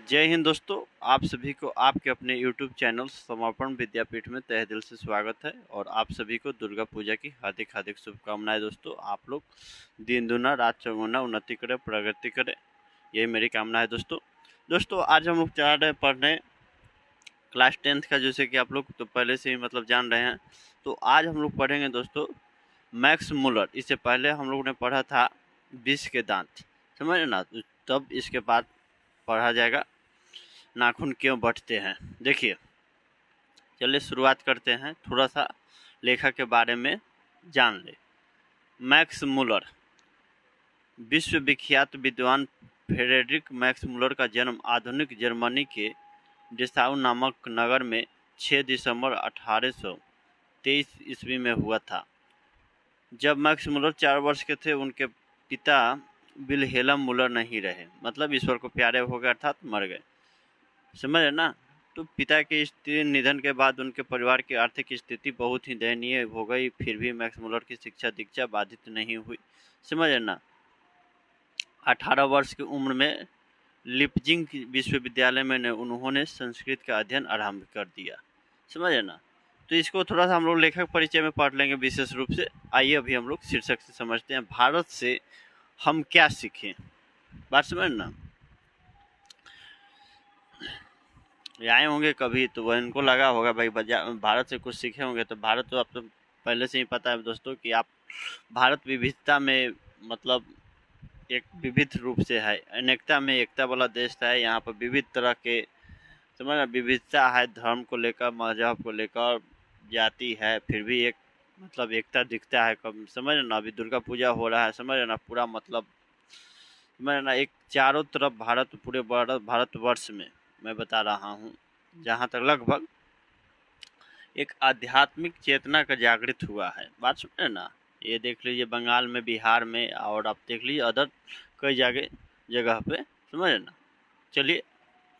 जय हिंद दोस्तों। आप सभी को आपके अपने YouTube चैनल समर्पण विद्यापीठ में तहे दिल से स्वागत है और आप सभी को दुर्गा पूजा की हार्दिक हार्दिक शुभकामनाएं। दोस्तों, आप लोग दिन दुना रात चौगुना उन्नति करें, प्रगति करें, यही मेरी कामना है। दोस्तों आज हम लोग जा रहे हैं पढ़ने क्लास 10th का, जैसे कि आप लोग तो पहले से ही जान रहे हैं। तो आज हम लोग पढ़ेंगे दोस्तों मैक्स मुलर। इससे पहले हम लोग ने पढ़ा था विष के दांत, समझ ना। तब इसके बाद पढ़ा जाएगा नाखून क्यों बढ़ते हैं। देखिए, चलिए शुरुआत करते हैं, थोड़ा सा लेखक के बारे में जान ले। मैक्स मुलर विश्वविख्यात विद्वान फ्रेडरिक मैक्स मुलर का जन्म आधुनिक जर्मनी के डेसाउ नामक नगर में 6 दिसंबर 1823 ईस्वी में हुआ था। जब मैक्स मुलर 4 वर्ष के थे, उनके पिता विल्हेल्म मुलर नहीं रहे, मतलब ईश्वर को प्यारे हो गए, अर्थात मर गए, समझ है ना। तो पिता के स्त्री निधन के बाद उनके परिवार की आर्थिक स्थिति बहुत ही दयनीय हो गई। फिर भी मैक्स मुलर की शिक्षा दीक्षा बाधित नहीं हुई, समझ है ना। 18 वर्ष की उम्र में लिपजिंग विश्वविद्यालय में उन्होंने संस्कृत का अध्ययन आरंभ कर दिया, समझ है ना। तो इसको थोड़ा सा हम लोग लेखक परिचय में पढ़ लेंगे विशेष रूप से। आइए अभी हम लोग शीर्षक से समझते हैं, भारत से हम क्या सीखें। बात समझ ना, आए होंगे कभी तो वह इनको लगा होगा भाई भारत से कुछ सीखे होंगे। तो भारत तो आप तो पहले से ही पता है दोस्तों कि आप भारत विविधता में एक विविध रूप से है, अनेकता में एकता वाला देश है। यहाँ पर विविध तरह के समझ विविधता है, धर्म को लेकर, मजहब को लेकर, जाति है, फिर भी एक एकता दिखता है। कब समझ ना, अभी दुर्गा पूजा हो रहा है, समझ ना, पूरा समझ ना, एक चारों तरफ भारत, पूरे भारतवर्ष में मैं बता रहा हूँ, जहाँ तक लगभग एक आध्यात्मिक चेतना का जागृत हुआ है। बात सुन रहे ना, ये देख लीजिए बंगाल में, बिहार में, और आप देख लीजिए अदर कई जगह पे, समझ ना। चलिए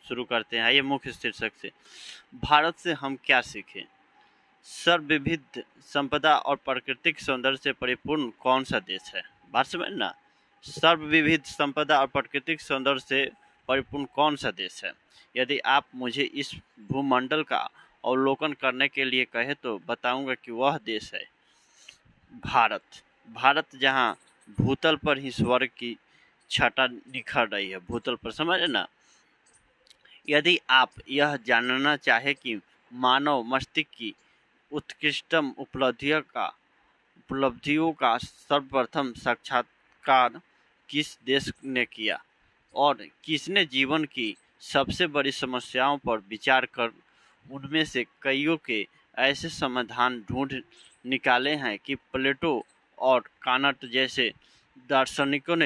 शुरू करते हैं, ये मुख्य शीर्षक से। भारत से हम क्या सीखें। सर्वविविध संपदा और प्राकृतिक सौंदर्य से परिपूर्ण कौन सा देश है। बात समझ ना, सर्वविविध संपदा और प्राकृतिक सौंदर्य से परिपूर्ण कौन सा देश है। यदि आप मुझे इस भूमंडल का अवलोकन करने के लिए कहे तो बताऊंगा कि वह देश है भारत, जहां भूतल पर ही स्वर्ग की छटा निखर रही है, भूतल पर, समझ ना। यदि आप यह जानना चाहे कि मानव मस्तिष्क की उत्कृष्टतम उपलब्धियों का सर्वप्रथम साक्षात्कार किस देश ने किया और किसने जीवन की सबसे बड़ी समस्याओं पर विचार कर उनमें से कईयों के ऐसे समाधान ढूंढ निकाले हैं कि प्लेटो और कांट जैसे दार्शनिकों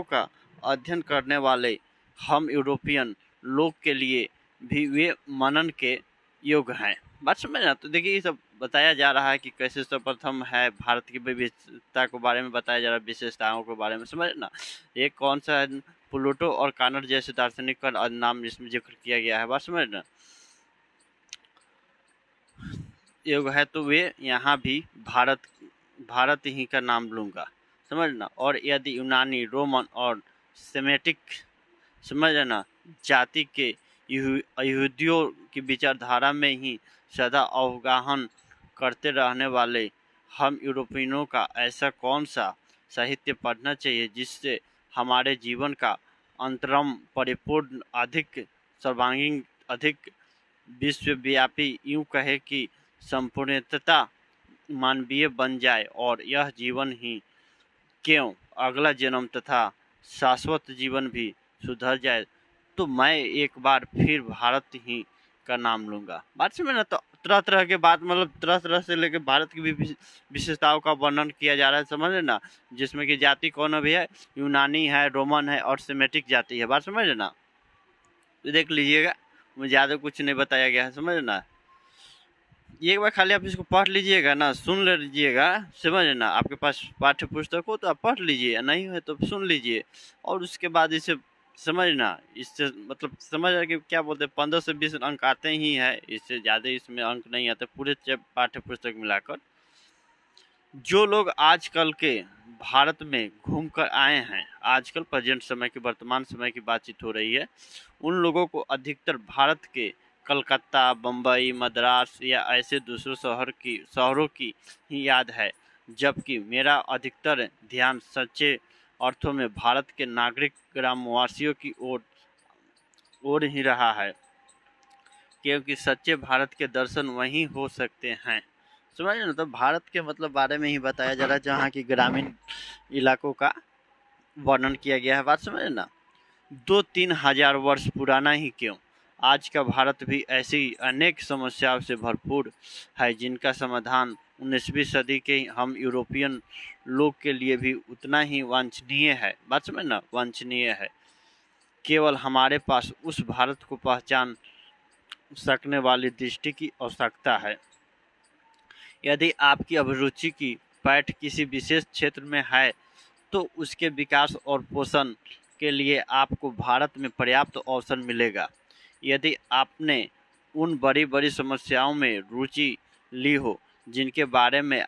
का अध्ययन करने वाले हम यूरोपियन लोग के लिए भी वे मनन के योग्य हैं। बात समझ ना। तो देखिए, ये सब बताया जा रहा है कि कैसे सर्वप्रथम है, भारत की विविधता के बारे में बताया जा रहा है, विशेषताओं के बारे में, समझ ना। ये कौन सा है, प्लूटो और कांट जैसे दार्शनिक का नाम इसमें जिक्र किया गया है। बात समझ ना, योग है तो वे यहाँ भी भारत ही का नाम लूंगा, समझ ना। और यदि यूनानी, रोमन और सेमेटिक, समझ ना, जाति के यहूदियों की विचारधारा में ही सदा अवगाहन करते रहने वाले हम यूरोपियनों का ऐसा कौन सा साहित्य पढ़ना चाहिए जिससे हमारे जीवन का अंतरम परिपूर्ण, अधिक सर्वांगीण, अधिक विश्वव्यापी, यूं कहे कि संपूर्णतः मानवीय बन जाए और यह जीवन ही क्यों अगला जन्म तथा शाश्वत जीवन भी सुधर जाए, तो मैं एक बार फिर भारत ही का नाम लूंगा। बात समझ ना। तो तरह तरह के बात, तरह तरह से लेकर भारत की भी विशेषताओं का वर्णन किया जा रहा है, समझ ना। जिसमें कि जाति कौन भी है, यूनानी है, रोमन है और सेमेटिक जाति है। बात समझ ना, तो देख लीजिएगा, मुझे ज़्यादा कुछ नहीं बताया गया है, समझ ना। एक बार खाली आप इसको पढ़ लीजिएगा ना, सुन लीजिएगा, समझ ना। आपके पास पाठ्य पुस्तक हो तो आप पढ़ लीजिए, नहीं है तो सुन लीजिए, और उसके बाद इसे समझना। इससे समझ रहे कि क्या बोलते हैं, 15 से 20 अंक आते ही हैं, इससे ज़्यादा इसमें अंक नहीं आते पूरे पाठ्य पुस्तक मिलाकर। जो लोग आजकल के भारत में घूम कर आए हैं, आजकल प्रेजेंट समय की वर्तमान समय की बातचीत हो रही है, उन लोगों को अधिकतर भारत के कलकत्ता, बम्बई, मद्रास या ऐसे दूसरों शहरों की ही याद है, जबकि मेरा अधिकतर ध्यान सच्चे अर्थों में भारत के नागरिक ग्रामवासियों की ओर ही रहा है, क्योंकि सच्चे भारत के दर्शन वहीं हो सकते हैं। समझ रहे ना, तो भारत के मतलब बारे में ही बताया जा रहा है, जहाँ की ग्रामीण इलाकों का वर्णन किया गया है। बात समझ ना, 2-3 हजार वर्ष पुराना ही क्यों, आज का भारत भी ऐसी अनेक समस्याओं से भरपूर है, जिनका समाधान 19वीं सदी के हम यूरोपियन लोग के लिए भी उतना ही वांछनीय है। बात समझ ना, वांछनीय है। केवल हमारे पास उस भारत को पहचान सकने वाली दृष्टि की आवश्यकता है। यदि आपकी अभिरुचि की पैठ किसी विशेष क्षेत्र में है, तो उसके विकास और पोषण के लिए आपको भारत में पर्याप्त अवसर मिलेगा। यदि आपने उन बड़ी बड़ी समस्याओं में रुचि ली हो जिनके बारे में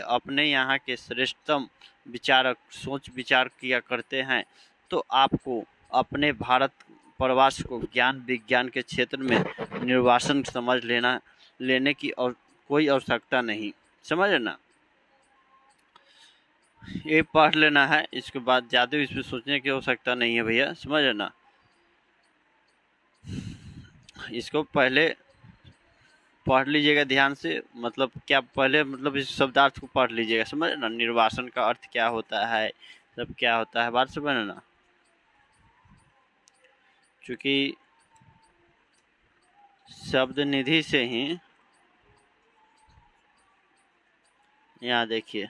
अपने यहाँ के श्रेष्ठतम विचारक सोच विचार किया करते हैं, तो आपको अपने भारत प्रवास को ज्ञान विज्ञान के क्षेत्र में निर्वासन समझ लेने की और कोई आवश्यकता नहीं। समझ ना, ये पढ़ लेना है, इसके बाद ज़्यादा इसमें सोचने की आवश्यकता नहीं है भैया। समझ ना, इसको पहले पढ़ लीजिएगा ध्यान से, मतलब क्या पहले मतलब इस शब्दार्थ को पढ़ लीजिएगा। समझ ना, निर्वासन का अर्थ क्या होता है, सब क्या होता है, बात समझ ना। चूँकि शब्द निधि से ही यहाँ देखिए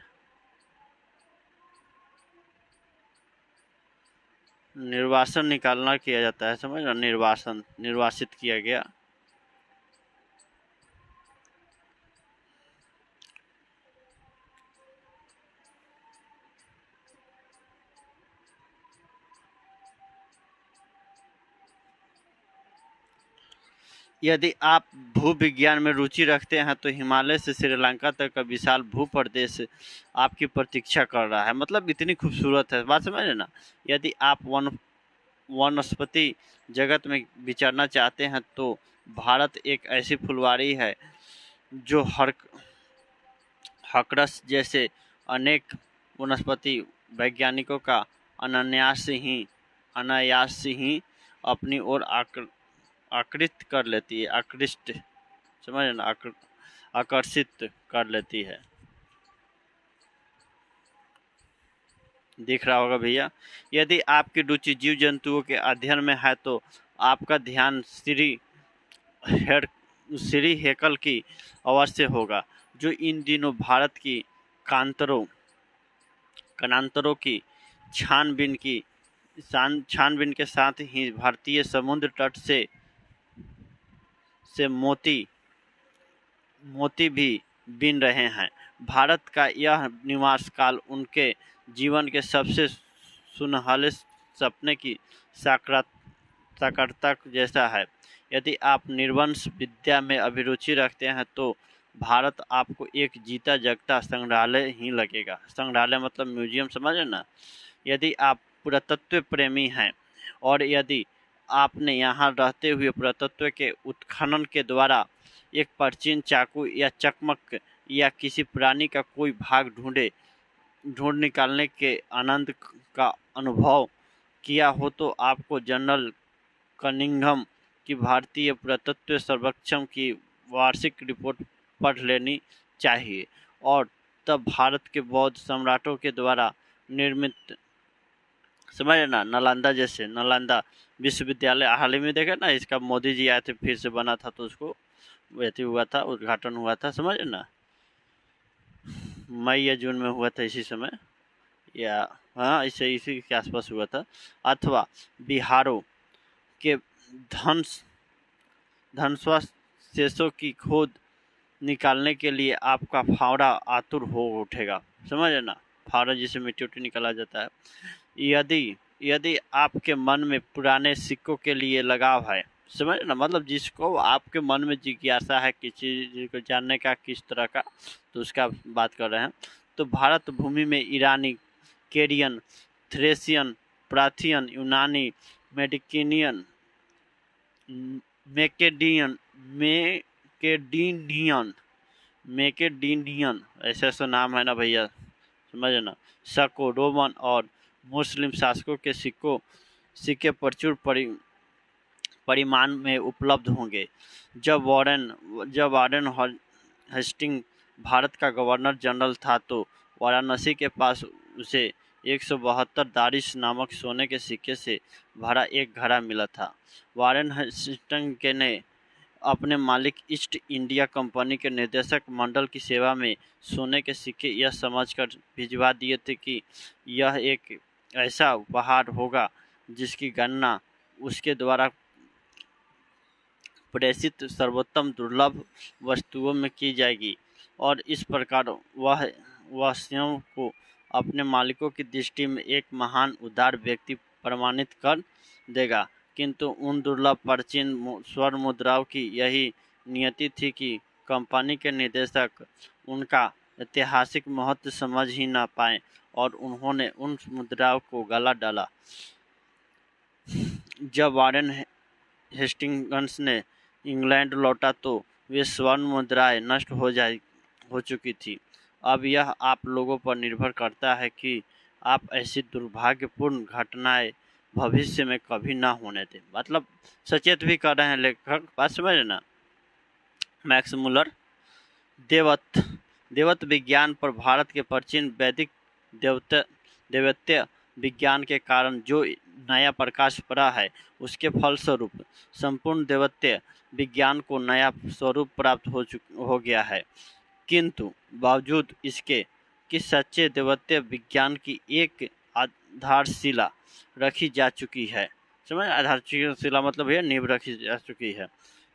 निर्वासन निकालना किया जाता है। समझ ना, निर्वासन निर्वासित किया गया। यदि आप भूविज्ञान में रुचि रखते हैं, तो हिमालय से श्रीलंका तक का विशाल भूप्रदेश आपकी प्रतीक्षा कर रहा है। मतलब इतनी खूबसूरत है, बात समझ ना। यदि आप वनस्पति जगत में विचरना चाहते हैं, तो भारत एक ऐसी फुलवारी है जो हकरस जैसे अनेक वनस्पति वैज्ञानिकों का अनायास ही अपनी ओर आकृष्ट कर लेती है। समझ ना, आकर्षित कर लेती है। दिख रहा होगा भैया। यदि आपकी रुचि जीव जंतुओं के अध्ययन में है, तो आपका ध्यान श्री हेकल की अवश्य होगा, जो इन दिनों भारत की कनांतरों की छानबीन के साथ ही भारतीय समुद्र तट से मोती भी बीन रहे हैं। भारत का यह निवास काल उनके जीवन के सबसे सुनहले सपने की साकारता जैसा है। यदि आप निर्वंश विद्या में अभिरुचि रखते हैं, तो भारत आपको एक जीता जागता संग्रहालय ही लगेगा। संग्रहालय मतलब म्यूजियम, समझ ना। यदि आप पुरातत्व प्रेमी हैं और यदि आपने यहाँ रहते हुए पुरातत्व के उत्खनन के द्वारा एक प्राचीन चाकू या चकमक या किसी प्राणी का कोई भाग ढूंढ निकालने के आनंद का अनुभव किया हो, तो आपको जनरल कनिंघम की भारतीय पुरातत्व सर्वेक्षण की वार्षिक रिपोर्ट पढ़ लेनी चाहिए। और तब भारत के बौद्ध सम्राटों के द्वारा निर्मित, समझ ना, नालंदा विश्वविद्यालय हाल ही में देखा ना, इसका मोदी जी आए थे, फिर से बना था, तो उसको वैसे हुआ था, उद्घाटन हुआ था। समझ ना, मई या जून में हुआ था, इसी समय, या हाँ इसी के आसपास हुआ था। अथवा बिहारों के धनस्वा शेषों की खोज निकालने के लिए आपका फावड़ा आतुर हो उठेगा। समझ ना, फावड़ा जिसे मिट्टी उट्टी निकाला जाता है। यदि आपके मन में पुराने सिक्कों के लिए लगाव है, समझ ना, मतलब जिसको आपके मन में जिज्ञासा है किसी चीज को जानने का किस तरह का, तो उसका बात कर रहे हैं। तो भारत भूमि में ईरानी, केरियन, थ्रेसियन, प्राथियन, यूनानी, मेडिकिनियन, मेकेडियन, मेकेडिनियन, मेकेडिनियन, ऐसे ऐसे नाम है ना भैया, समझ ना, शको, रोमन और मुस्लिम शासकों के सिक्के प्रचुर परिमाण में उपलब्ध होंगे। जब वारेन हेस्टिंग भारत का गवर्नर जनरल था तो वाराणसी के पास उसे 172 दारिश नामक सोने के सिक्के से भरा एक घड़ा मिला था। वारेन हेस्टिंग के ने अपने मालिक ईस्ट इंडिया कंपनी के निदेशक मंडल की सेवा में सोने के सिक्के यह समझकर भिजवा दिए थे कि यह एक ऐसा उपहार होगा जिसकी गणना उसके द्वारा प्रेषित सर्वोत्तम दुर्लभ वस्तुओं में की जाएगी और इस प्रकार वह स्वयं को अपने मालिकों की दृष्टि में एक महान उदार व्यक्ति प्रमाणित कर देगा। किंतु उन दुर्लभ प्राचीन स्वर्ण मुद्राओं की यही नियति थी कि कंपनी के निदेशक उनका ऐतिहासिक महत्व समझ ही न पाए और उन्होंने उन मुद्राओं को गला डाला। जब वारेन हेस्टिंग्स ने इंग्लैंड लौटा तो वे स्वर्ण मुद्राएं नष्ट हो चुकी थी। अब यह आप लोगों पर निर्भर करता है कि आप ऐसी दुर्भाग्यपूर्ण घटनाएं भविष्य में कभी ना होने दें। मतलब सचेत भी कर रहे हैं लेखक, बात समझ ना। मैक्स मुलर, देवत्व विज्ञान पर भारत के प्राचीन वैदिक देवत्य विज्ञान के कारण जो नया प्रकाश पड़ा है उसके फलस्वरूप संपूर्ण देवत्य विज्ञान को नया स्वरूप प्राप्त हो गया है। किंतु बावजूद इसके कि सच्चे देवत्य विज्ञान की एक आधारशिला रखी जा चुकी है। समझ, आधारशिला मतलब यह नींव रखी जा चुकी है।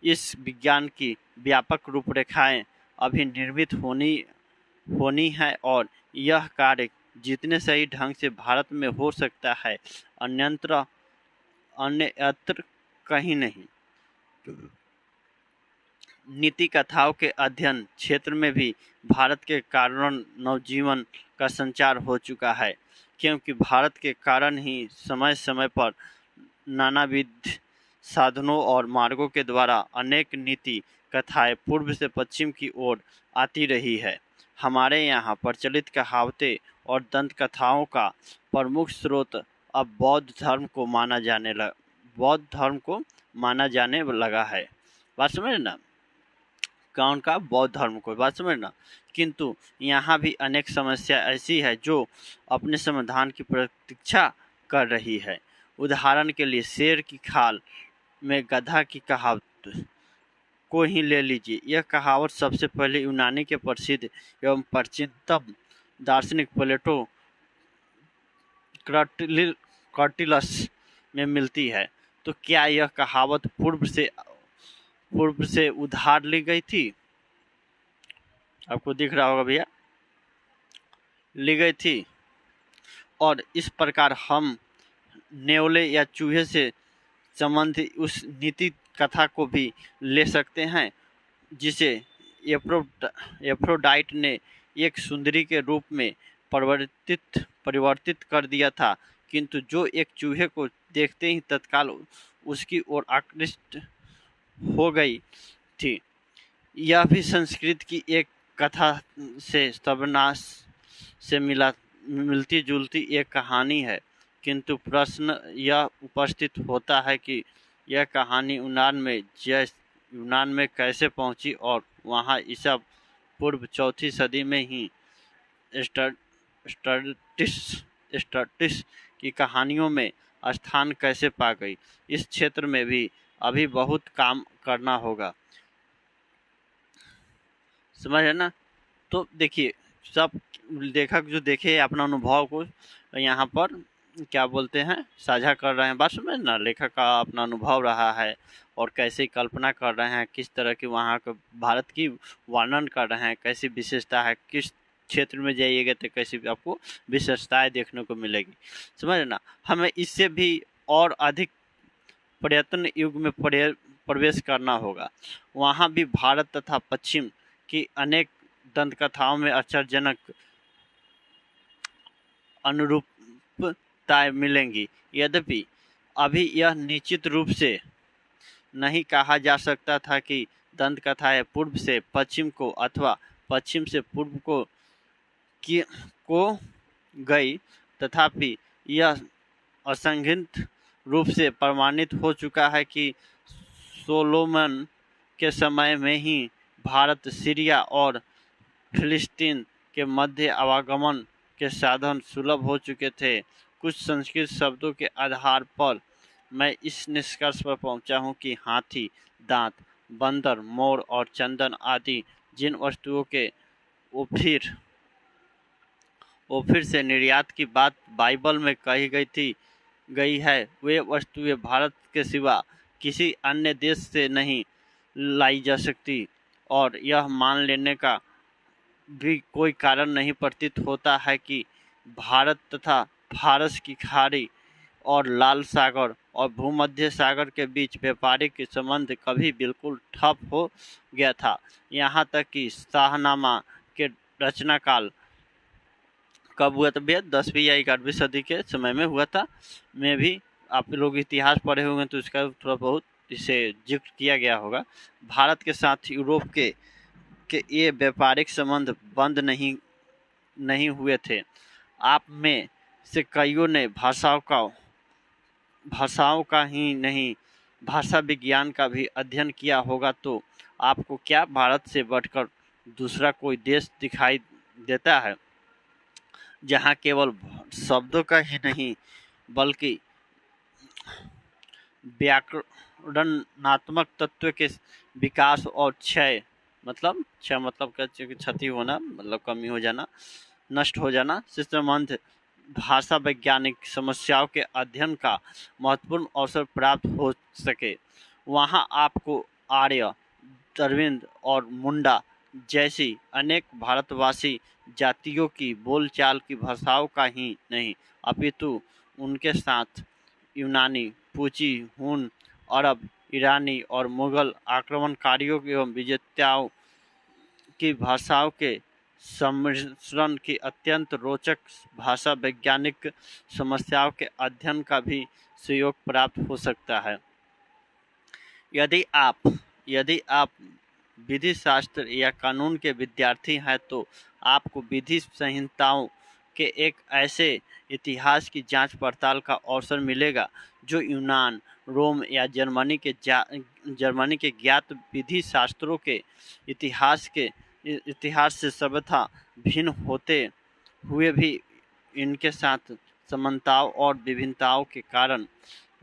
इस विज्ञान की व्यापक रूपरेखाएं अभी निर्मित होनी है और यह कार्य जितने सही ढंग से भारत में हो सकता है अन्यत्र कहीं नहीं। नीति कथाओं के अध्ययन क्षेत्र में भी भारत के कारण नवजीवन का संचार हो चुका है, क्योंकि भारत के कारण ही समय समय पर नानाविध साधनों और मार्गों के द्वारा अनेक नीति कथाएं पूर्व से पश्चिम की ओर आती रही है। हमारे यहाँ प्रचलित कहावतें और दंत कथाओं का प्रमुख स्रोत अब बौद्ध धर्म को माना जाने लगा है। बात समझ ना, कौन का? बौद्ध धर्म को, बात समझना। किंतु यहाँ भी अनेक समस्या ऐसी है जो अपने समाधान की प्रतीक्षा कर रही है। उदाहरण के लिए शेर की खाल में गधा की कहावत को ही ले लीजिए। यह कहावत सबसे पहले यूनानी के प्रसिद्ध एवं प्राचीनतम दार्शनिक प्लेटो कर्टिलस में मिलती है। तो क्या यह कहावत पूर्व से उधार ली गई थी? आपको दिख रहा होगा भैया, ली गई थी। और इस प्रकार हम नेवले या चूहे से संबंधित उस नीति कथा को भी ले सकते हैं जिसे एफ्रोडाइट ने एक सुंदरी के रूप में परिवर्तित कर दिया था, किंतु जो एक चूहे को देखते ही तत्काल उसकी ओर आकृष्ट हो गई थी। यह भी संस्कृत की एक कथा से स्तवनाश से मिलती जुलती एक कहानी है, किंतु प्रश्न यह उपस्थित होता है कि यह कहानी यूनान में कैसे पहुंची और वहां ईसा पूर्व 4वीं सदी में ही स्टर्टिस की कहानियों में स्थान कैसे पा गई। इस क्षेत्र में भी अभी बहुत काम करना होगा। समझ है ना। तो देखिए, सब लेखक जो देखे अपना अनुभव को यहाँ पर क्या बोलते हैं साझा कर रहे हैं। बात समझ ना, लेखक का अपना अनुभव रहा है और कैसे कल्पना कर रहे हैं, किस तरह की वहाँ के भारत की वर्णन कर रहे हैं, कैसी विशेषता है, किस क्षेत्र में जाइएगा तो कैसी आपको विशेषताएं देखने को मिलेगी। समझ ना। हमें इससे भी और अधिक पर्यटन युग में प्रवेश करना होगा। वहाँ भी भारत तथा पश्चिम की अनेक दंतकथाओं में आश्चर्यजनक अनुरूपताएं मिलेंगी। यद्यपि अभी यह निश्चित रूप से नहीं कहा जा सकता था कि दंतकथाएं पूर्व से पश्चिम को अथवा पश्चिम से पूर्व को गई, तथापि यह असंदिग्ध रूप से प्रमाणित हो चुका है कि सोलोमन के समय में ही भारत, सीरिया और फिलिस्तीन के मध्य आवागमन के साधन सुलभ हो चुके थे। कुछ संस्कृत शब्दों के आधार पर मैं इस निष्कर्ष पर पहुंचा हूं कि हाथी, दांत, बंदर, मोर और चंदन आदि जिन वस्तुओं के ओफिर से निर्यात की बात बाइबल में कही गई है, वे वस्तुएं भारत के सिवा किसी अन्य देश से नहीं लाई जा सकती, और यह मान लेने का भी कोई कारण नहीं प्रतीत होता है कि भारत तथा फारस की खाड़ी और लाल सागर और भूमध्य सागर के बीच व्यापारिक संबंध कभी बिल्कुल ठप हो गया था। यहाँ तक कि शाहनामा के रचना काल कब हुआ था भैया? 10वीं या 11वीं सदी के समय में हुआ था। में भी आप लोग इतिहास पढ़े होंगे तो इसका थोड़ा बहुत इसे जिक्र किया गया होगा। भारत के साथ यूरोप के ये व्यापारिक संबंध बंद नहीं हुए थे। आप में से कईयों ने भाषाओं का ही नहीं, भाषा विज्ञान का भी अध्ययन किया होगा, तो आपको क्या भारत से बढ़कर दूसरा कोई देश दिखाई देता है जहाँ केवल शब्दों का ही नहीं बल्कि व्याकरणात्मक तत्व के विकास और क्षय मतलब क्षति होना, मतलब कमी हो जाना, नष्ट हो जाना से संबंध भाषा वैज्ञानिक समस्याओं के अध्ययन का महत्वपूर्ण अवसर प्राप्त हो सके। वहाँ आपको आर्य, द्रविड़ और मुंडा जैसी अनेक भारतवासी जातियों की बोलचाल की भाषाओं का ही नहीं अपितु उनके साथ यूनानी, पूची, हुन, अरब, ईरानी और मुगल आक्रमणकारियों एवं विजेताओं की भाषाओं के सम्मिश्रण की अत्यंत रोचक भाषा वैज्ञानिक समस्याओं के अध्ययन का भी सहयोग प्राप्त हो सकता है। यदि आप विधि शास्त्र या कानून के विद्यार्थी हैं तो आपको विधि संहिताओं के एक ऐसे इतिहास की जांच पड़ताल का अवसर मिलेगा जो यूनान, रोम या जर्मनी के ज्ञात विधि शास्त्रों के इतिहास से सर्वथा भिन्न होते हुए भी इनके साथ समानताओं और विभिन्नताओं के कारण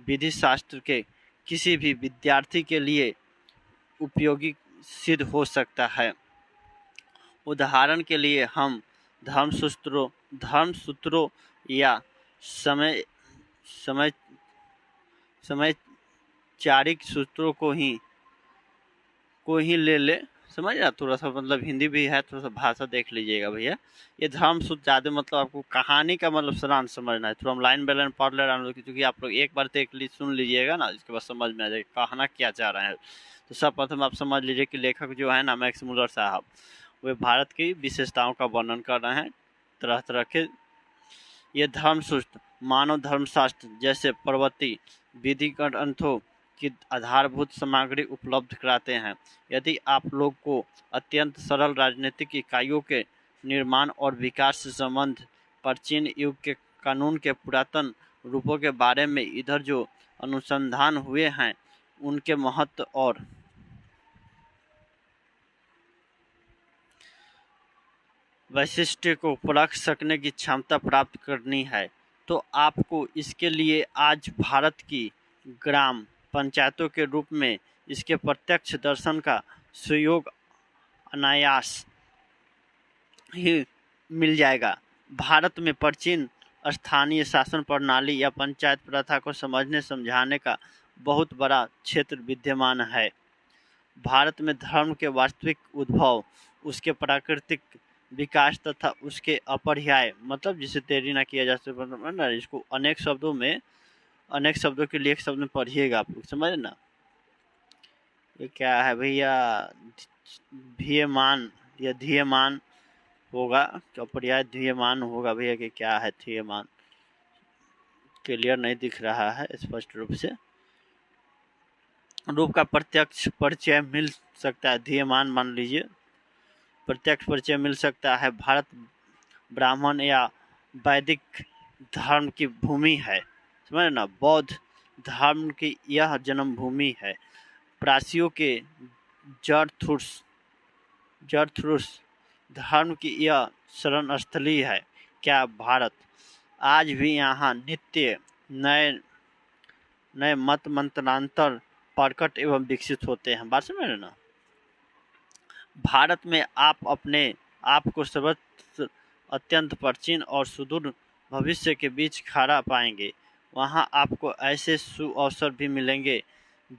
विधि शास्त्र के किसी भी विद्यार्थी के लिए उपयोगी सिद्ध हो सकता है। उदाहरण के लिए हम धर्मसूत्रों या समयचारिक सूत्रों को ही ले समझ रहा, थोड़ा सा मतलब हिंदी भी है, थोड़ा सा भाषा देख लीजिएगा भैया। ये धर्मसूत्र ज़्यादा मतलब आपको कहानी का मतलब सारांश समझना है, थोड़ा हम लाइन बाय लाइन पढ़ ले रहे हैं क्योंकि आप लोग एक बार तो सुन लीजिएगा ना, इसके बाद समझ में आ जाएगा कहना क्या चाह रहे हैं। तो सब प्रथम आप समझ लीजिए कि लेखक जो है ना मैक्स मुलर साहब, वे भारत की विशेषताओं का वर्णन कर रहे हैं तरह तरह के। ये धर्मसूत्र मानव धर्मशास्त्र जैसे प्रवृत्ति विधि ग्रंथों की आधारभूत सामग्री उपलब्ध कराते हैं। यदि आप लोग को अत्यंत सरल राजनीतिक इकाइयों के निर्माण और विकास से संबंध प्राचीन युग के कानून के पुरातन रूपों के बारे में इधर जो अनुसंधान हुए हैं उनके महत्व और वैशिष्ट्य को परख सकने की क्षमता प्राप्त करनी है तो आपको इसके लिए आज भारत की ग्राम पंचायतों के रूप में इसके प्रत्यक्ष दर्शन का सुयोग अनायास ही मिल जाएगा। भारत में प्राचीन स्थानीय शासन प्रणाली या पंचायत प्रथा को समझने समझाने का बहुत बड़ा क्षेत्र विद्यमान है। भारत में धर्म के वास्तविक उद्भव, उसके प्राकृतिक विकास तथा उसके अपरिहार्य मतलब जिसे देरी ना किया जा सकता, इसको अनेक शब्दों में अनेक शब्दों के लिए एक शब्द में पढ़िएगा आप लोग, समझ ना। ये क्या है भैया, धीयमान या धीयमान होगा, क्या पर्याय धीयमान होगा भैया कि क्या है धीयमान, क्लियर नहीं दिख रहा है स्पष्ट रूप से। रूप का प्रत्यक्ष परिचय मिल सकता है, धीयमान मान लीजिए, प्रत्यक्ष परिचय मिल सकता है। भारत ब्राह्मण या वैदिक धर्म की भूमि है, समझ ना, बौद्ध धर्म की यह जन्मभूमि है। प्राचियों के जरथुस्त्र धर्म की यह शरण स्थली है। क्या भारत आज भी यहाँ नित्य नए नए मत मंत्रांतर प्रकट एवं विकसित होते हैं। बात समझ रहे ना। भारत में आप अपने आप को सर्वत्र अत्यंत प्राचीन और सुदूर भविष्य के बीच खड़ा पाएंगे। वहाँ आपको ऐसे सुअवसर भी मिलेंगे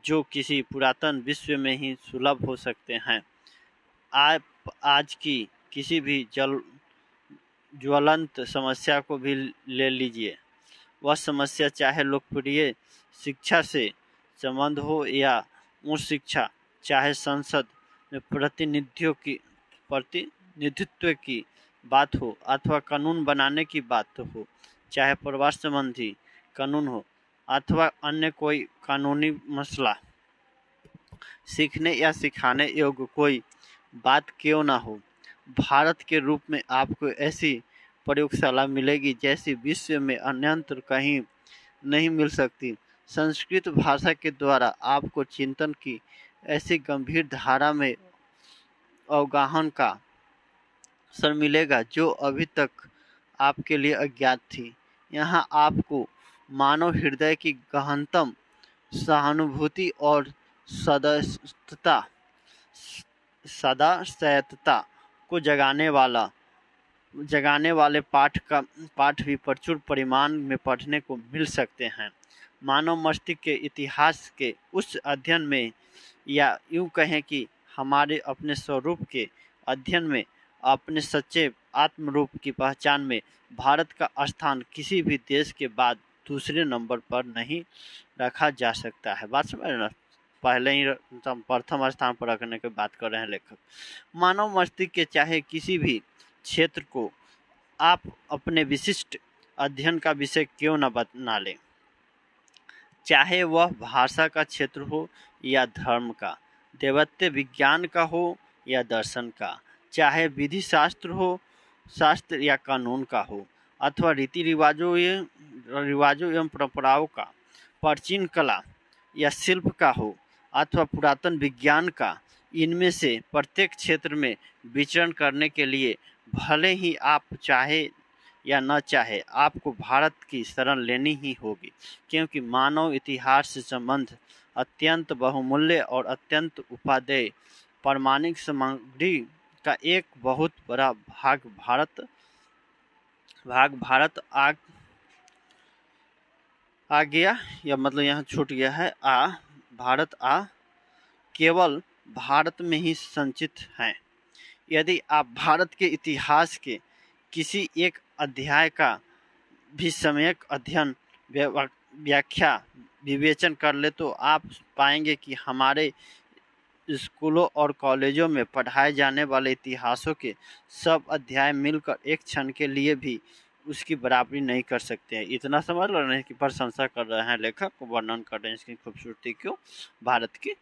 जो किसी पुरातन विश्व में ही सुलभ हो सकते हैं। आप आज की किसी भी ज्वलंत समस्या को भी ले लीजिए, वह समस्या चाहे लोकप्रिय शिक्षा से संबंध हो या उच्च शिक्षा, चाहे संसद में प्रतिनिधित्व की बात हो अथवा कानून बनाने की बात हो, चाहे प्रवास संबंधी कानून हो अथवा अन्य कोई कानूनी मसला, सीखने या सिखाने योग्य कोई बात क्यों ना हो, भारत के रूप में आपको ऐसी प्रयोगशाला मिलेगी जैसी विश्व में अन्यत्र कहीं नहीं मिल सकती। संस्कृत भाषा के द्वारा आपको चिंतन की ऐसी गंभीर धारा में अवगाहन का अवसर मिलेगा जो अभी तक आपके लिए अज्ञात थी। यहाँ आपको मानव हृदय की गहनतम सहानुभूति और सदाशयता को जगाने वाले पाठ भी प्रचुर परिमाण में पढ़ने को मिल सकते हैं। मानव मस्तिष्क के इतिहास के उस अध्ययन में, या यूँ कहें कि हमारे अपने स्वरूप के अध्ययन में, अपने सच्चे आत्मरूप की पहचान में भारत का स्थान किसी भी देश के बाद दूसरे नंबर पर नहीं रखा जा सकता है। बात समझ ना, पहले ही प्रथम स्थान पर रखने की बात कर रहे हैं लेखक। मानव मस्तिष्क के चाहे किसी भी क्षेत्र को आप अपने विशिष्ट अध्ययन का विषय क्यों न बना लें, चाहे वह भाषा का क्षेत्र हो या धर्म का, दैवत्व विज्ञान का हो या दर्शन का, चाहे विधि शास्त्र या कानून का हो अथवा रीति रिवाजों एवं परंपराओं का, प्राचीन कला या शिल्प का हो अथवा पुरातन विज्ञान का, इनमें से प्रत्येक क्षेत्र में विचरण करने के लिए भले ही आप चाहे या न चाहे आपको भारत की शरण लेनी ही होगी, क्योंकि मानव इतिहास से संबंध अत्यंत बहुमूल्य और अत्यंत उपादेय प्रामाणिक सामग्री का एक बहुत बड़ा भाग भारत आ गया, या मतलब यहाँ छूट गया है, भारत केवल भारत में ही संचित हैं। यदि आप भारत के इतिहास के किसी एक अध्याय का भी सम्यक अध्ययन, व्याख्या, विवेचन कर ले तो आप पाएंगे कि हमारे स्कूलों और कॉलेजों में पढ़ाए जाने वाले इतिहासों के सब अध्याय मिलकर एक क्षण के लिए भी उसकी बराबरी नहीं कर सकते हैं। इतना समझ रहे हैं कि प्रशंसा कर रहे हैं लेखक, वर्णन कर रहे हैं इसकी खूबसूरती क्यों भारत की।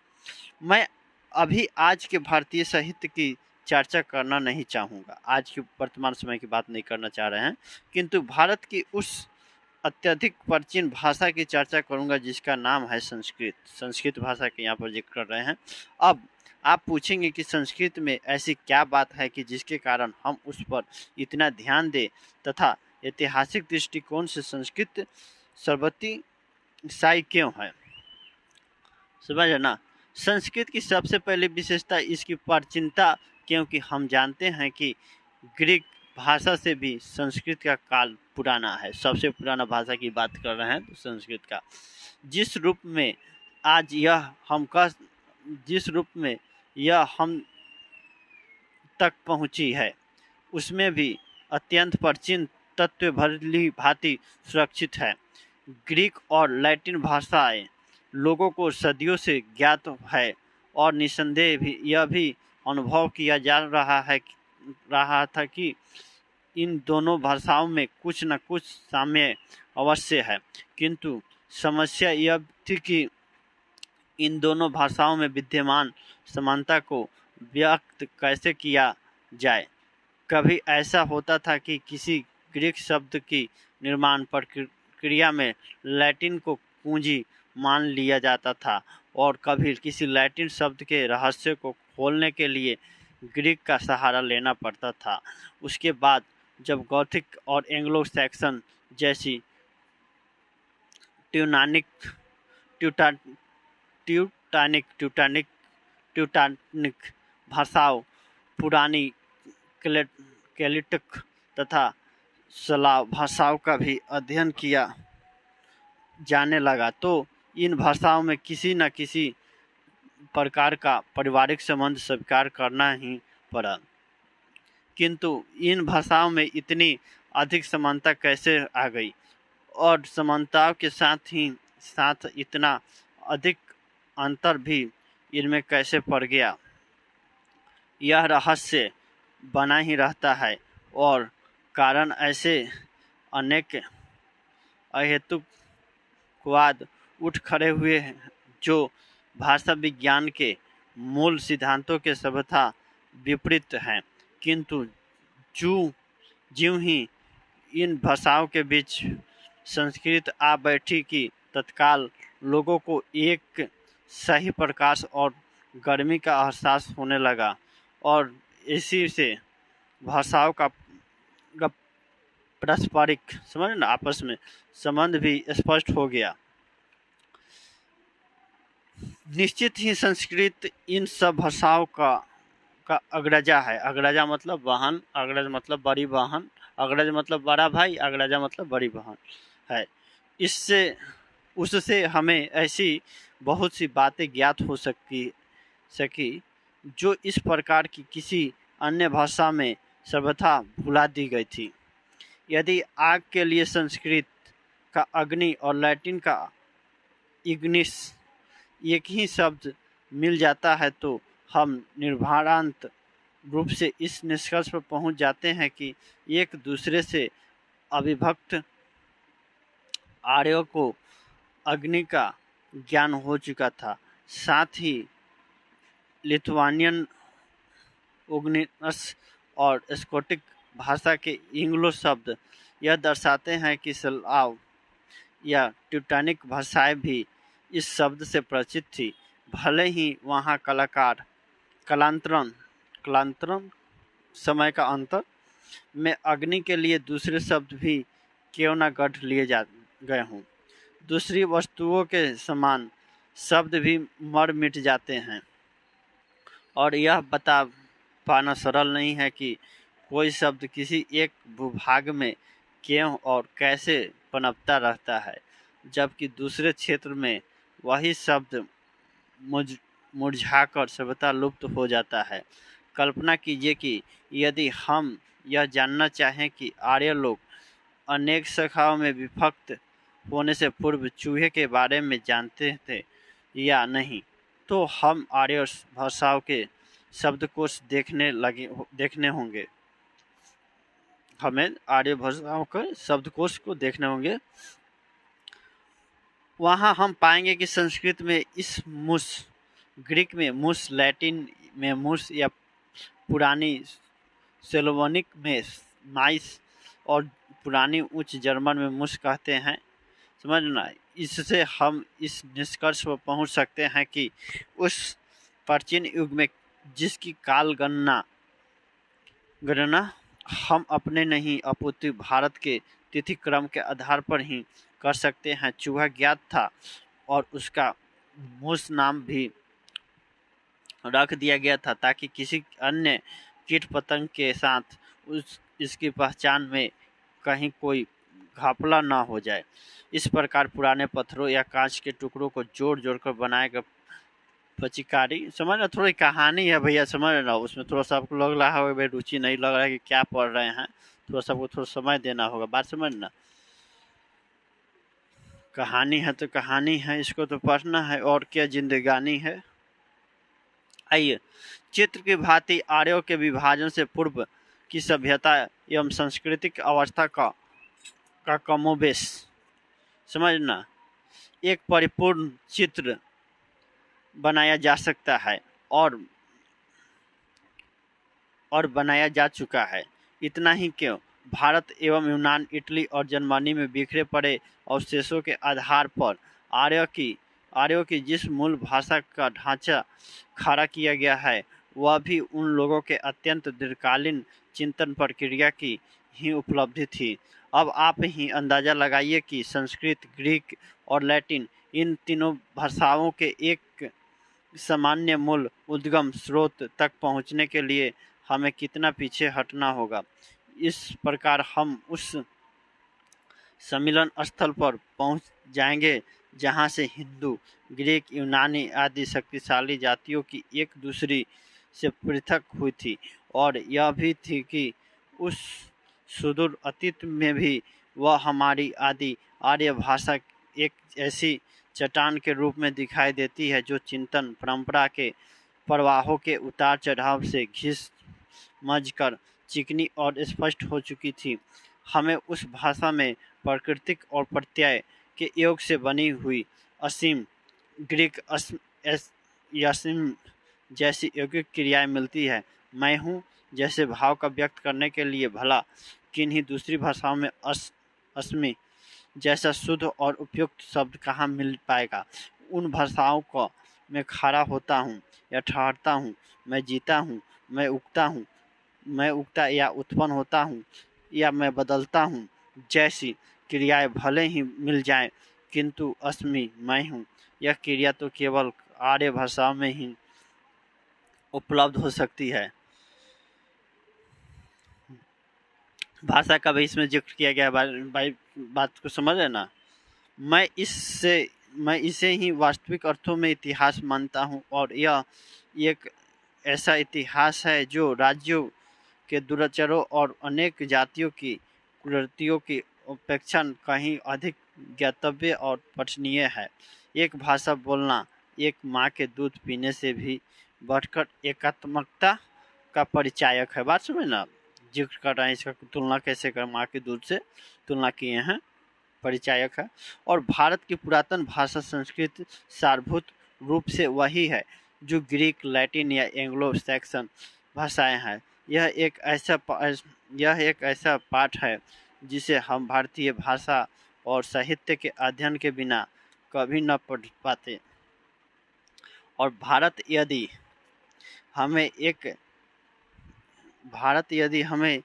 मैं अभी आज के भारतीय साहित्य की चर्चा करना नहीं चाहूँगा, आज के वर्तमान समय की बात नहीं करना चाह रहे हैं, किंतु भारत की उस अत्यधिक प्राचीन भाषा की चर्चा करूंगा जिसका नाम है संस्कृत। संस्कृत भाषा के यहाँ पर जिक्र कर रहे हैं। अब आप पूछेंगे कि संस्कृत में ऐसी क्या बात है कि जिसके कारण हम उस पर इतना ध्यान दें तथा ऐतिहासिक दृष्टिकोण से संस्कृत सर्वोत्तम क्यों है। समझ ना, संस्कृत की सबसे पहली विशेषता इसकी प्राचीनता, क्योंकि हम जानते हैं कि ग्रीक भाषा से भी संस्कृत का काल पुराना है। सबसे पुराना भाषा की बात कर रहे हैं तो संस्कृत का जिस रूप में आज जिस रूप में यह हम तक पहुंची है उसमें भी अत्यंत प्राचीन तत्व भली भांति सुरक्षित है। ग्रीक और लैटिन भाषाएं लोगों को सदियों से ज्ञात है और निसंदेह भी यह भी अनुभव किया जा रहा था कि इन दोनों भाषाओं में कुछ न कुछ साम्य अवश्य है, किंतु समस्या यह थी कि इन दोनों भाषाओं में विद्यमान समानता को व्यक्त कैसे किया जाए। कभी ऐसा होता था कि किसी ग्रीक शब्द की निर्माण प्रक्रिया में लैटिन को कुंजी मान लिया जाता था और कभी किसी लैटिन शब्द के रहस्य को खोलने के लिए ग्रीक का सहारा लेना पड़ता था। उसके बाद जब गॉथिक और एंग्लो सैक्सन जैसी ट्यूनानिक ट्यूटा ट्यूटानिक भाषाओं, पुरानी केल्टिक तथा स्लाव भाषाओं का भी अध्ययन किया जाने लगा, तो इन भाषाओं में किसी न किसी प्रकार का पारिवारिक संबंध स्वीकार करना ही पड़ा। किंतु इन भाषाओं में इतनी अधिक समानता कैसे आ गई और समानताओं के साथ इतना अधिक अंतर भी इनमें कैसे पड़ गया, यह रहस्य बना ही रहता है और कारण ऐसे अनेक अहेतुकवाद उठ खड़े हुए हैं जो भाषा विज्ञान के मूल सिद्धांतों के सर्वथा विपरीत हैं। किंतु ज्यों ही इन भाषाओं के बीच संस्कृत आ बैठी कि तत्काल लोगों को एक सही प्रकाश और गर्मी का एहसास होने लगा और इसी से भाषाओं का पारस्परिक समझ ना आपस में संबंध भी स्पष्ट हो गया। निश्चित ही संस्कृत इन सब भाषाओं का अग्रजा है। अग्रजा मतलब वाहन, अग्रज मतलब बड़ी वाहन, अग्रज मतलब बड़ा भाई, अग्रजा मतलब बड़ी बहन है। उससे हमें ऐसी बहुत सी बातें ज्ञात हो सकी जो इस प्रकार की किसी अन्य भाषा में सर्वथा भुला दी गई थी। यदि आग के लिए संस्कृत का अग्नि और लैटिन का इग्निस एक ही शब्द मिल जाता है तो हम निर्भरांत रूप से इस निष्कर्ष पर पहुंच जाते हैं कि एक दूसरे से अविभक्त आर्यों को अग्नि का ज्ञान हो चुका था। साथ ही लिथुआनियन, ओग्नियस और स्कॉटिक भाषा के इंग्लो शब्द यह दर्शाते हैं कि स्लाव या ट्यूटानिक भाषाएं भी इस शब्द से परिचित थी। भले ही वहाँ कलांतरण समय का अंतर में अग्नि के लिए दूसरे शब्द भी क्यों न गढ़ लिए गए हों, दूसरी वस्तुओं के समान शब्द भी मर मिट जाते हैं और यह बता पाना सरल नहीं है कि कोई शब्द किसी एक भूभाग में क्यों और कैसे पनपता रहता है जबकि दूसरे क्षेत्र में वही शब्द मुरझाकर सर्वथा लुप्त हो जाता है। कल्पना कीजिए कि यदि हम यह जानना चाहें कि आर्य लोग अनेक शाखाओं में विभक्त होने से पूर्व चूहे के बारे में जानते थे या नहीं, तो हम आर्य भाषाओं के शब्दकोश देखने होंगे। हमें आर्य भाषाओं के शब्दकोश को देखने होंगे। वहाँ हम पाएंगे कि संस्कृत में इस मुस, ग्रीक में मुस, लैटिन में मुस या पुरानी सेलोवनिक में माइस और पुरानी उच्च जर्मन में मुस कहते हैं। समझना, इससे हम इस निष्कर्ष पर पहुंच सकते हैं कि उस प्राचीन युग में जिसकी काल गणना हम अपने नहीं अपितु भारत के तिथि क्रम के आधार पर ही कर सकते हैं, चूहा ज्ञात था और उसका मूस नाम भी रख दिया गया था ताकि किसी अन्य कीट पतंग के साथ इसकी पहचान में कहीं कोई घपला ना हो जाए। इस प्रकार पुराने पत्थरों या कांच के टुकड़ों को जोड़ कर बनाए गए पचिकारी, समझ ना, थोड़ी कहानी है भैया, समझ ना, उसमें थोड़ा सा आपको लग रहा होगा भाई रुचि नहीं लग रहा है कि क्या पढ़ रहे हैं, थोड़ा सा आपको थोड़ा समय देना होगा, बात समझना। कहानी है तो कहानी है, इसको तो पढ़ना है, और क्या जिंदगानी है। आइए, चित्र की भांति आर्यों के विभाजन से पूर्व की सभ्यता एवं सांस्कृतिक अवस्था का कमोबेश समझना एक परिपूर्ण चित्र बनाया जा सकता है और बनाया जा चुका है। इतना ही क्यों, भारत एवं यूनान, इटली और जर्मनी में बिखरे पड़े अवशेषों के आधार पर आर्यों की जिस मूल भाषा का ढांचा खड़ा किया गया है, वह भी उन लोगों के अत्यंत दीर्घकालीन चिंतन प्रक्रिया की ही उपलब्धि थी। अब आप ही अंदाजा लगाइए कि संस्कृत, ग्रीक और लैटिन, इन तीनों भाषाओं के एक सामान्य मूल उद्गम स्रोत तक पहुंचने के लिए हमें कितना पीछे हटना होगा। इस प्रकार हम उस सम्मिलन स्थल पर पहुंच जाएंगे जहां से हिंदू, ग्रीक, यूनानी आदि शक्तिशाली जातियों की एक दूसरी से पृथक हुई थी, और यह भी थी कि उस सुदूर अतीत में भी वह हमारी आदि आर्य भाषा एक ऐसी चट्टान के रूप में दिखाई देती है जो चिंतन परंपरा के प्रवाहों के उतार चढ़ाव से घिस मज कर चिकनी और स्पष्ट हो चुकी थी। हमें उस भाषा में प्राकृतिक और प्रत्यय के योग से बनी हुई असीम ग्रीक यासीम जैसी यौगिक क्रियाएं मिलती है। मैं हूँ जैसे भाव का व्यक्त करने के लिए भला किन्हीं दूसरी भाषाओं में अस्मि जैसा शुद्ध और उपयुक्त शब्द कहाँ मिल पाएगा। उन भाषाओं को मैं खड़ा होता हूँ या ठहरता हूँ, मैं जीता हूँ, मैं उगता या उत्पन्न होता हूँ या मैं बदलता हूँ जैसी क्रियाएं भले ही मिल जाएं, किंतु अस्मि मैं हूँ यह क्रिया तो केवल आर्य भाषाओं में ही उपलब्ध हो सकती है। भाषा का भी इसमें जिक्र किया गया भाई, बात को समझ है ना। मैं इसे ही वास्तविक अर्थों में इतिहास मानता हूँ, और यह एक ऐसा इतिहास है जो राज्यों के दुराचारों और अनेक जातियों की कुरीतियों की अपेक्षा कहीं अधिक ज्ञातव्य और पठनीय है। एक भाषा बोलना एक माँ के दूध पीने से भी बढ़कर एकात्मकता का परिचायक है। बात समझ ना, जिक्र कर रहे हैं इसका तुलना कैसे कर, माँ के दूध से तुलना किए हैं, परिचायक है। और भारत की पुरातन भाषा संस्कृत सारभूत रूप से वही है जो ग्रीक, लैटिन या एंग्लो सैक्सन भाषाएं हैं। यह एक ऐसा पाठ है जिसे हम भारतीय भाषा और साहित्य के अध्ययन के बिना कभी न पढ़ पाते। और भारत यदि हमें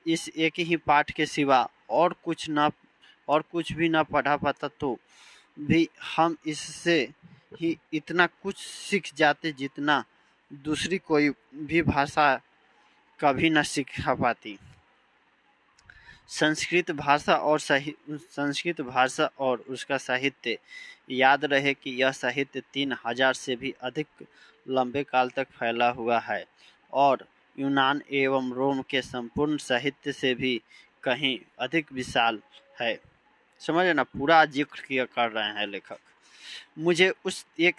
इस एक ही पाठ के सिवा और कुछ भी न पढ़ा पाता तो भी हम इससे ही इतना कुछ सीख जाते जितना दूसरी कोई भी भाषा कभी न सिखा पाती। संस्कृत भाषा और उसका साहित्य, याद रहे कि यह साहित्य 3000 से भी अधिक लंबे काल तक फैला हुआ है और यूनान एवं रोम के संपूर्ण साहित्य से भी कहीं अधिक विशाल है। समझे ना, पूरा जिक्र किया कर रहे हैं लेखक। मुझे उस एक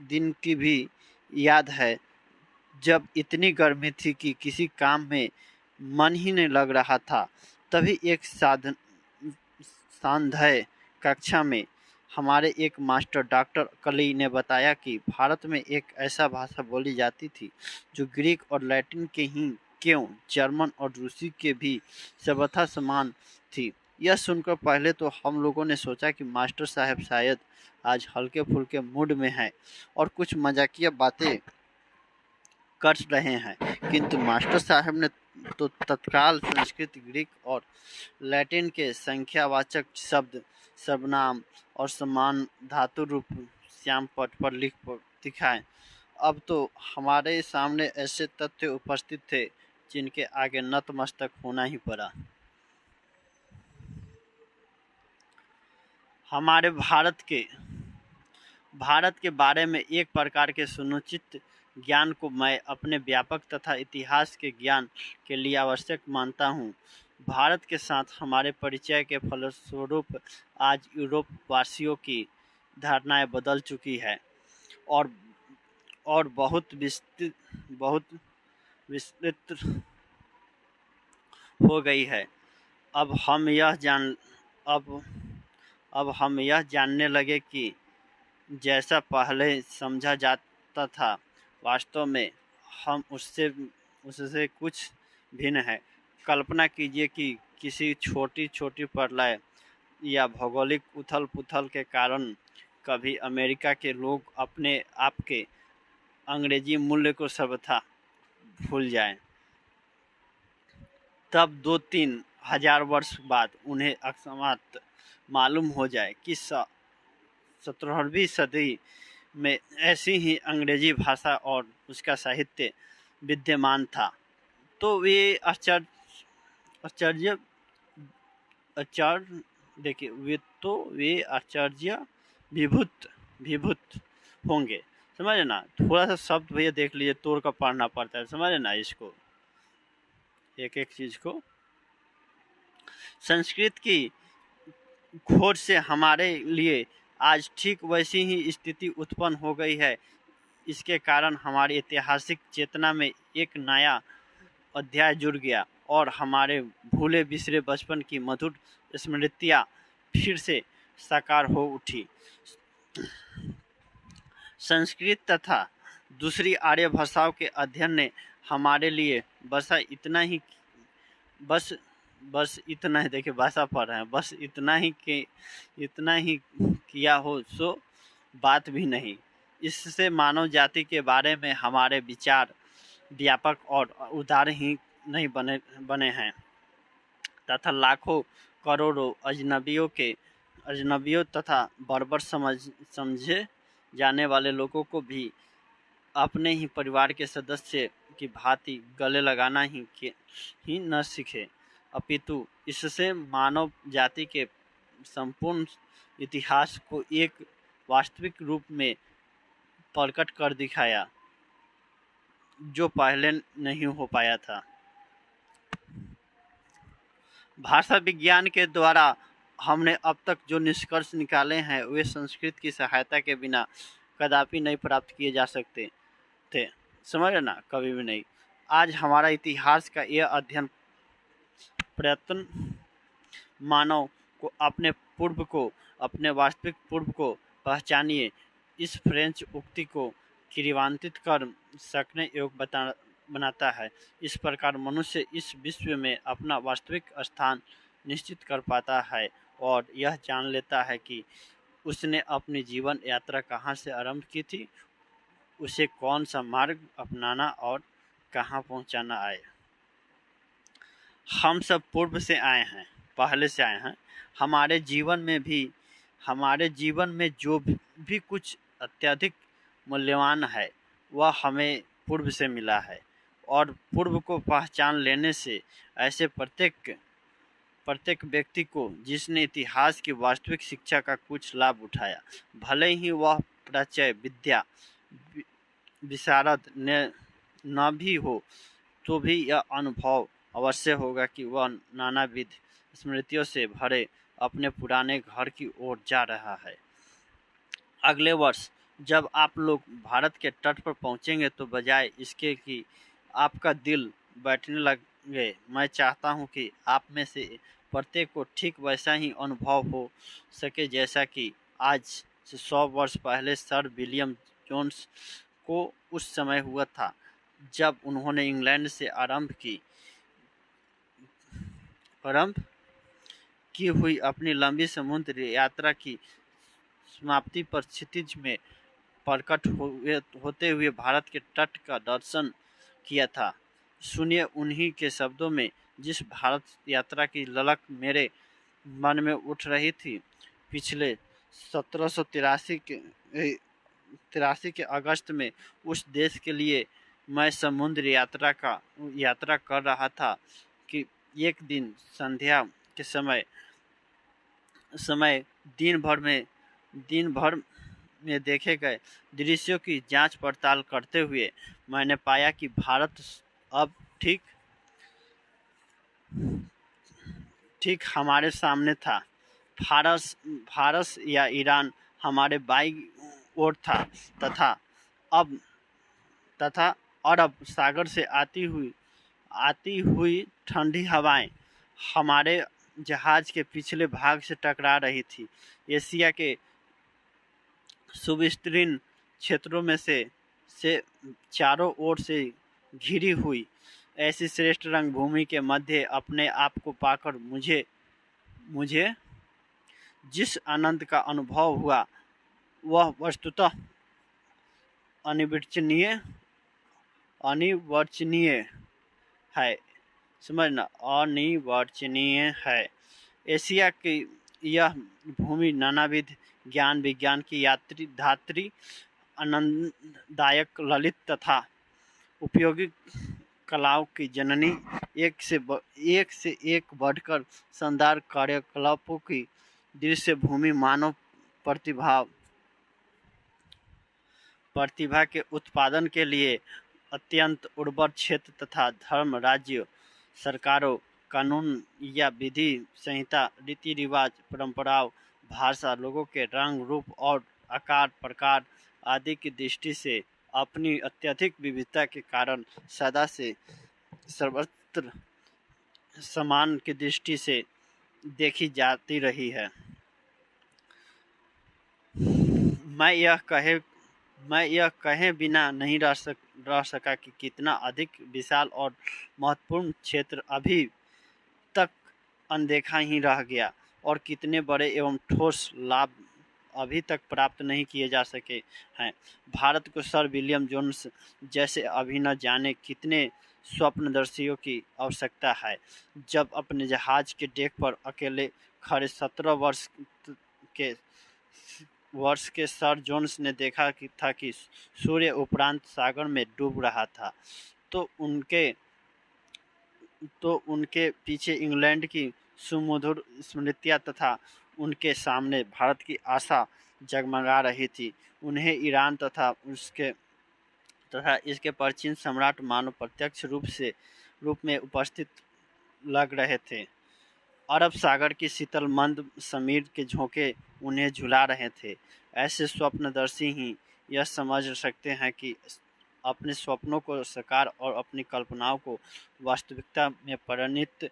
दिन की भी याद है जब इतनी गर्मी थी कि किसी काम में मन ही नहीं लग रहा था। तभी एक सांध्य कक्षा में हमारे एक मास्टर डॉक्टर कली ने बताया कि भारत में एक ऐसा भाषा बोली जाती थी जो ग्रीक और लैटिन के ही क्यों जर्मन और रूसी के भी सर्वथा समान थी। यह सुनकर पहले तो हम लोगों ने सोचा कि मास्टर साहब शायद आज हल्के फुल्के मूड में हैं और कुछ मजाकिया बातें कर रहे हैं, किंतु मास्टर साहब ने तो तत्काल संस्कृत, ग्रीक और लैटिन के संख्यावाचक शब्द, सर्वनाम और समान धातु रूप श्याम पट पर लिख दिखाए। अब तो हमारे सामने ऐसे तथ्य उपस्थित थे जिनके आगे नतमस्तक होना ही पड़ा। हमारे भारत के बारे में एक प्रकार के सुनिश्चित ज्ञान को मैं अपने व्यापक तथा इतिहास के ज्ञान के लिए आवश्यक मानता हूँ। भारत के साथ हमारे परिचय के फलस्वरूप आज यूरोप वासियों की धारणाएं बदल चुकी है और बहुत विस्तृत हो गई है। अब हम यह जान अब अब हम यह जानने लगे कि जैसा पहले समझा जाता था, वास्तव में हम उससे कुछ भिन्न है। कल्पना कीजिए कि किसी छोटी-छोटी प्रलय या भौगोलिक उथल-पुथल के कारण कभी अमेरिका के लोग अपने आप के अंग्रेजी मूल्य को सर्वथा भूल जाएं। तब 2-3 हजार वर्ष बाद उन्हें अकस्मात मालूम हो जाए कि 17वीं सदी में ऐसी ही अंग्रेजी भाषा और उसका साहित्य विद्यमान था, तो आश्चर्य आश्चर्य देखिए वे आश्चर्य विभूत होंगे। समझे ना, थोड़ा सा शब्द भैया देख लीजिए, तोड़ कर पढ़ना पड़ता है, समझे ना इसको, एक एक चीज को। संस्कृत की खोज से हमारे लिए आज ठीक वैसी ही स्थिति उत्पन्न हो गई है। इसके कारण हमारी ऐतिहासिक चेतना में एक नया अध्याय जुड़ गया और हमारे भूले बिसरे बचपन की मधुर स्मृतियाँ फिर से साकार हो उठी। संस्कृत तथा दूसरी आर्य भाषाओं के अध्ययन ने हमारे लिए बस इतना ही देखिए भाषा पढ़ रहे हैं, बस इतना ही किया हो सो बात भी नहीं। इससे मानव जाति के बारे में हमारे विचार व्यापक और उदार ही नहीं बने हैं तथा लाखों करोड़ों अजनबियों तथा बर्बर समझे जाने वाले लोगों को भी अपने ही परिवार के सदस्य की भांति गले लगाना ही न सीखे, अपितु इससे मानव जाति के संपूर्ण इतिहास को एक वास्तविक रूप में प्रकट कर दिखाया, जो पहले नहीं हो पाया था। भाषा विज्ञान के द्वारा हमने अब तक जो निष्कर्ष निकाले हैं वे संस्कृत की सहायता के बिना कदापि नहीं प्राप्त किए जा सकते थे, समझ ना, कभी भी नहीं। आज हमारा इतिहास का यह अध्ययन प्रयत्न मानव को अपने वास्तविक पूर्व को पहचानिए, इस फ्रेंच उक्ति को क्रियान्वित कर सकने योग्य बनाता है। इस प्रकार मनुष्य इस विश्व में अपना वास्तविक स्थान निश्चित कर पाता है और यह जान लेता है कि उसने अपनी जीवन यात्रा कहाँ से आरंभ की थी, उसे कौन सा मार्ग अपनाना और कहाँ पहुँचाना आए। हम सब पूर्व से आए हैं, पहले से आए हैं। हमारे जीवन में जो भी कुछ अत्यधिक मूल्यवान है वह हमें पूर्व से मिला है और पूर्व को पहचान लेने से ऐसे प्रत्येक व्यक्ति को जिसने इतिहास की वास्तविक शिक्षा का कुछ लाभ उठाया, भले ही वह प्राच्य विद्या विशारद न भी हो, तो भी यह अनुभव अवश्य होगा कि वह नानाविध स्मृतियों से भरे अपने पुराने घर की ओर जा रहा है। अगले वर्ष जब आप लोग भारत के तट पर पहुंचेंगे तो बजाय इसके कि आपका दिल बैठने लगे, मैं चाहता हूं कि आप में से प्रत्येक को ठीक वैसा ही अनुभव हो सके जैसा कि आज से 100 वर्ष पहले सर विलियम जोन्स को उस समय हुआ था जब उन्होंने इंग्लैंड से आरंभ की हुई अपनी लंबी समुद्र यात्रा की समाप्ति पर क्षितिज में प्रकट होते हुए भारत के तट का दर्शन किया था। सुनिए उन्हीं के शब्दों में जिस भारत यात्रा की ललक मेरे मन में उठ रही थी। पिछले 1783 के अगस्त में उस देश के लिए मैं समुद्र यात्रा कर रहा था कि एक दिन संध्या के समय दिन भर में देखे गए दृश्यों की जांच पड़ताल करते हुए मैंने पाया कि भारत अब ठीक ठीक हमारे सामने था। फारस फारस या ईरान हमारे बाईं ओर था तथा अब तथा अरब सागर से आती हुई ठंडी हवाएं हमारे जहाज के पिछले भाग से टकरा रही थी। एशिया के सुविस्तीर्ण क्षेत्रों में से चारों ओर से घिरी हुई ऐसी श्रेष्ठ रंगभूमि के मध्य अपने आप को पाकर मुझे जिस आनंद का अनुभव हुआ वह वस्तुतः अनिवर्चनीय है। समझना, अनिवर्चनीय है। एशिया की यह भूमि नानाविध ज्ञान विज्ञान की धात्री, आनंददायक, ललित तथा उपयोगी कलाओं की जननी, एक से एक बढ़कर शानदार कार्यकलापों की दृश्य भूमि, मानव प्रतिभा के उत्पादन के लिए अत्यंत उर्वर क्षेत्र तथा धर्म, राज्य, सरकारों, कानून या विधि संहिता, रीति रिवाज, परंपराओं, भाषा, लोगों के रंग रूप और आकार प्रकार आदि की दृष्टि से अपनी अत्यधिक विविधता के कारण सदा से सर्वत्र समान की दृष्टि से देखी जाती रही है। मैं यह कहे बिना नहीं रह सका कि कितना अधिक विशाल और महत्वपूर्ण क्षेत्र अभी तक अनदेखा ही रह गया और कितने बड़े एवं ठोस लाभ अभी तक प्राप्त नहीं किए जा सके हैं। भारत को सर विलियम जोन्स जैसे अभी न जाने कितने स्वप्नदर्शियों की आवश्यकता है। जब अपने जहाज के डेक पर अकेले खड़े 17 वर्ष के सर जोन्स ने देखा था कि सूर्य उपरांत सागर में डूब रहा था, तो उनके पीछे इंग्लैंड की सुमधुर स्मृतियाँ तथा उनके सामने भारत की आशा जगमगा रही थी। उन्हें ईरान तथा इसके प्राचीन सम्राट मानो प्रत्यक्ष रूप में उपस्थित लग रहे थे। अरब सागर की शीतल मंद समीर के झोंके उन्हें झुला रहे थे। ऐसे स्वप्नदर्शी ही यह समझ सकते हैं कि अपने स्वप्नों को साकार और अपनी कल्पनाओं को वास्तविकता में परिणत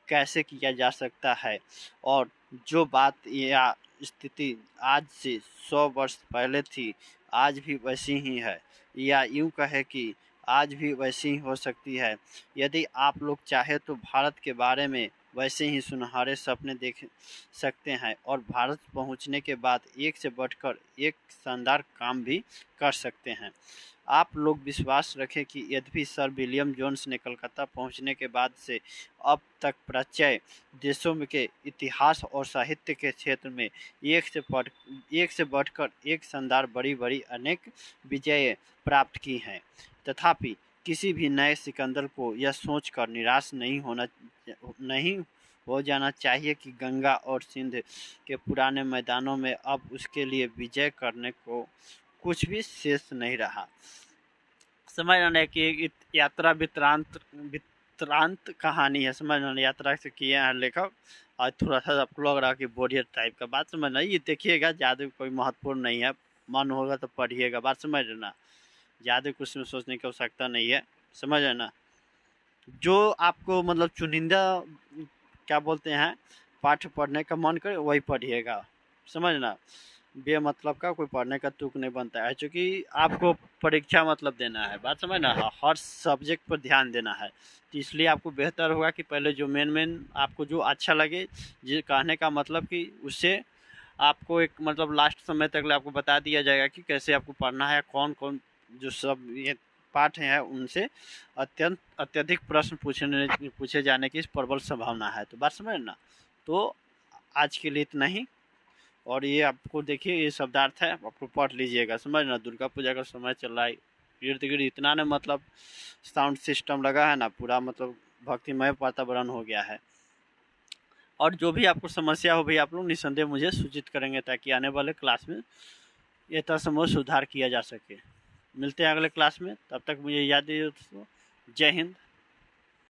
कैसे किया जा सकता है। और जो बात या स्थिति आज से 100 वर्ष पहले थी, आज भी वैसी ही है, या यूं कहे कि आज भी वैसी ही हो सकती है। यदि आप लोग चाहे तो भारत के बारे में वैसे ही सुनहरे सपने देख सकते हैं और भारत पहुंचने के बाद एक से बढ़कर एक शानदार काम भी कर सकते हैं। आप लोग विश्वास रखें कि यद्यपि सर विलियम जोन्स ने कलकत्ता पहुंचने के बाद से अब तक प्राच्य देशों के इतिहास और साहित्य के क्षेत्र में एक से बढ़कर एक शानदार बड़ी अनेक विजय प्राप्त की हैं, तथापि किसी भी नए सिकंदर को यह सोचकर निराश नहीं हो जाना चाहिए कि गंगा और सिंध के पुराने मैदानों में अब उसके लिए विजय करने को कुछ भी शेष नहीं रहा। समझ रहे कि एक यात्रा वित्रांत कहानी है। समझ रहे यात्रा से किए हैं लेखक, और थोड़ा सा आपको लग रहा कि बोरियत टाइप का बात समझना, ये देखिएगा, ज़्यादा कोई महत्वपूर्ण नहीं है, मन होगा तो पढ़िएगा, बात समझ लेना, ज़्यादा कुछ में सोचने की आवश्यकता नहीं है। समझ लेना, जो आपको मतलब चुनिंदा क्या बोलते हैं पाठ पढ़ने का मन करे वही पढ़िएगा। समझना, बेमतलब का कोई पढ़ने का तुक नहीं बनता है, क्योंकि आपको परीक्षा मतलब देना है, बात समझना, हर सब्जेक्ट पर ध्यान देना है। तो इसलिए आपको बेहतर होगा कि पहले जो मेन आपको जो अच्छा लगे, जो कहने का मतलब कि उससे आपको एक मतलब लास्ट समय तक आपको बता दिया जाएगा कि कैसे आपको पढ़ना है, कौन कौन जो सब ये पाठ हैं उनसे अत्यधिक प्रश्न पूछे जाने की प्रबल संभावना है। तो बात समझना, तो आज के लिए इतना ही। और ये आपको देखिए ये शब्दार्थ है, आपको पढ़ लीजिएगा। समझना, दुर्गा पूजा का समय चल रहा है, इर्द गिर्द इतना ना मतलब साउंड सिस्टम लगा है ना, पूरा मतलब भक्तिमय वातावरण हो गया है। और जो भी आपको समस्या हो भाई आप लोग निसंदेह मुझे सूचित करेंगे, ताकि आने वाले क्लास में यथासंभव सुधार किया जा सके। मिलते हैं अगले क्लास में, तब तक मुझे याद दीजिए दोस्तों। जय हिंद।